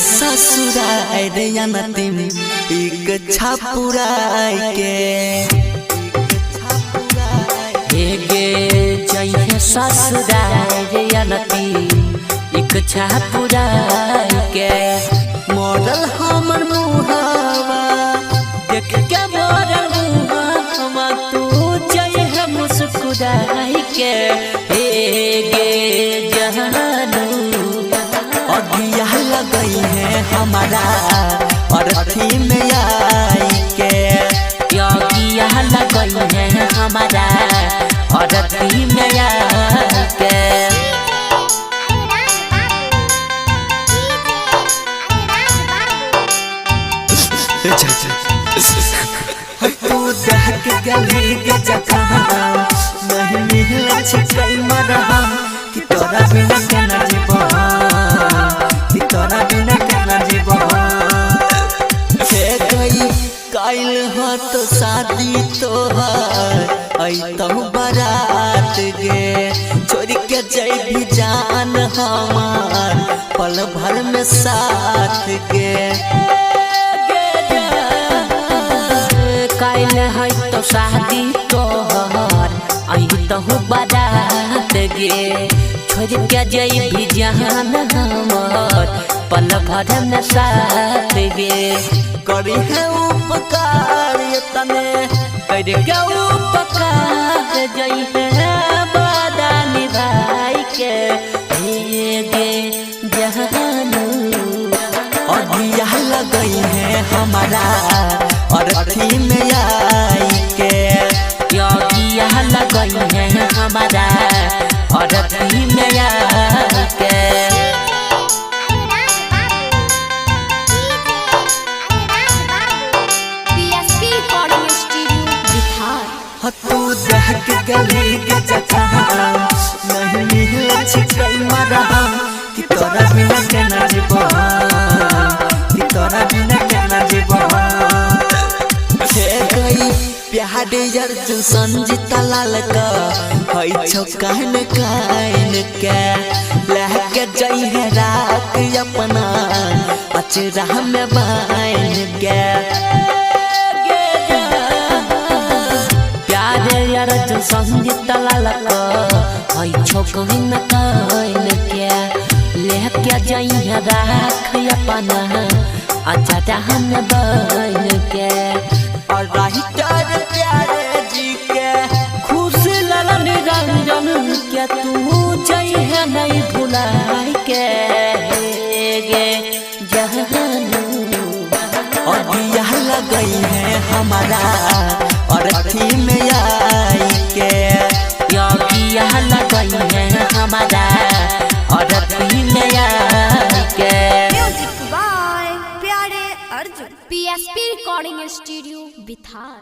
ससुराल रे अनतिम एक छापुराई के जइहे ससुराल रे अनतिम एक छापुराई के मॉडल हमर मुहावा देख के मॉडल मुहावा तू जइहे मुस्कुराई के गे जहानू अगिया लगई है हमारा अरथी में आई के अगिया लगई है हमारा अरथी में आई के तू दहक गली के जगह नहीं मिला छिकई मरहा कि तोरा बिना केना जीवा कि तोरा बिना केना जीवा हे गई काइल हो तो शादी तोहर आई तो बारात गे छोड़ के जइबी जान हमार पल भर में साथ गे काइल है तो शादी तोहर आई तो बारात गे छोड़ के जइबी जान हमर पल भर में साथ गे करी है उपकार तने कर के उपकार जइहे वादा निभाई के गे जहानू अगिया लगई है हमारा अरथी में आई के अगिया लगई है हमारा अरथी में आई के तू दहक गली के जगह नहीं मिला छिकई मरहा कि तोरा बिना केना जीवा कि तोरा बिना केना जीवा हे गई प्यार अर्जुन संजीता लाल का हई छो कहन काइन के लहके जई है राख अपना अचरा में बाइन के अर्जुन संजीता लाल हई छोकहिन काइन के लेके जइहे राख अपना अचरा में बाइन के और राइटर प्यारे जी के खुश ललन रंजन के तू जइहे नहीं भुलाई के गे जहानू अगिया लगई है हमारा अरथी में आई के अगिया लगई है हमारा अरथी में आई के म्यूजिक बाय प्यारे अर्जुन PSP रिकॉर्डिंग स्टूडियो बिथार।